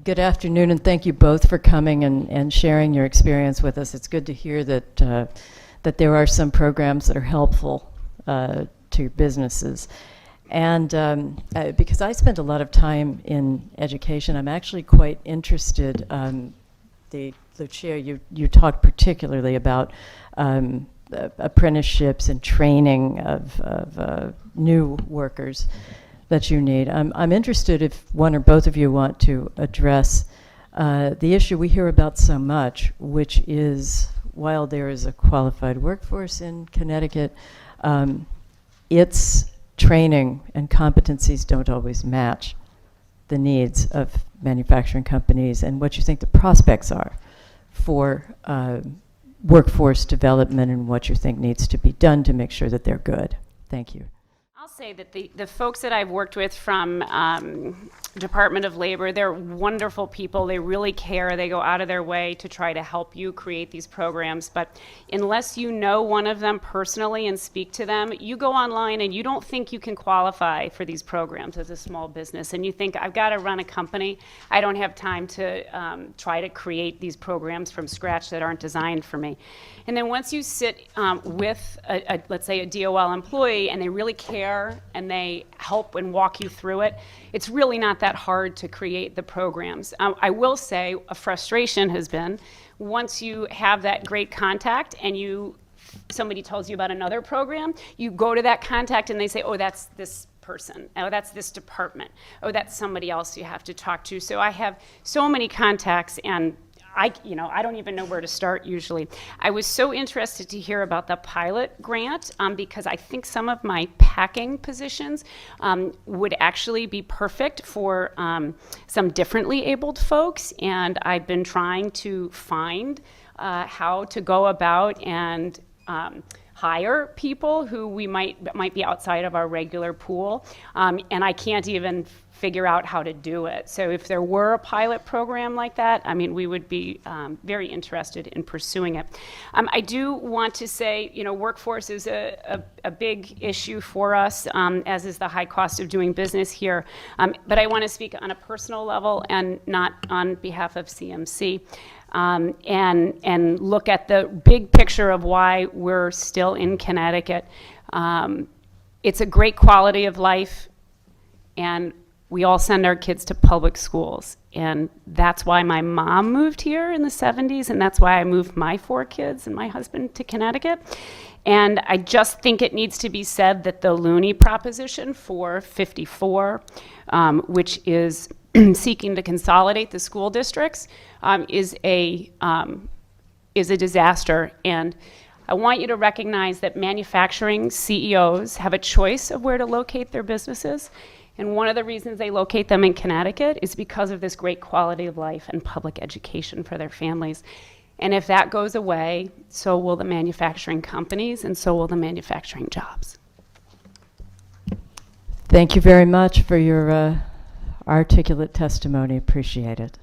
Good afternoon, and thank you both for coming and sharing your experience with us. It's good to hear that that there are some programs that are helpful to businesses. And because I spent a lot of time in education, I'm actually quite interested. Lucia, you talked particularly about apprenticeships and training of new workers that you need. I'm interested if one or both of you want to address the issue we hear about so much, which is while there is a qualified workforce in Connecticut, its training and competencies don't always match the needs of manufacturing companies, and what you think the prospects are for workforce development and what you think needs to be done to make sure that they're good. Thank you. I'll say that the folks that I've worked with from Department of Labor, they're wonderful people. They really care. They go out of their way to try to help you create these programs. But unless you know one of them personally and speak to them, you go online and you don't think you can qualify for these programs as a small business. And you think, I've got to run a company. I don't have time to try to create these programs from scratch that aren't designed for me. And then once you sit with, let's say, a DOL employee, and they really care and they help and walk you through it, it's really not that hard to create the programs. I will say a frustration has been once you have that great contact and somebody tells you about another program, you go to that contact and they say, oh, that's this person. Oh, that's this department. Oh, that's somebody else you have to talk to. So I have so many contacts, and I don't even know where to start usually. I was so interested to hear about the pilot grant because I think some of my packing positions would actually be perfect for some differently abled folks, and I've been trying to find how to go about and hire people who we might be outside of our regular pool, and I can't even figure out how to do it. So if there were a pilot program like that, I mean, we would be very interested in pursuing it. I do want to say, workforce is a big issue for us, as is the high cost of doing business here. But I want to speak on a personal level and not on behalf of CMC. And look at the big picture of why we're still in Connecticut. It's a great quality of life, and we all send our kids to public schools. And that's why my mom moved here in the 70s, and that's why I moved my 4 kids and my husband to Connecticut. And I just think it needs to be said that the Looney Proposition 454, which is seeking to consolidate the school districts, is a disaster. And I want you to recognize that manufacturing CEOs have a choice of where to locate their businesses. And one of the reasons they locate them in Connecticut is because of this great quality of life and public education for their families. And if that goes away, so will the manufacturing companies, and so will the manufacturing jobs. Thank you very much for your articulate testimony. Appreciate it.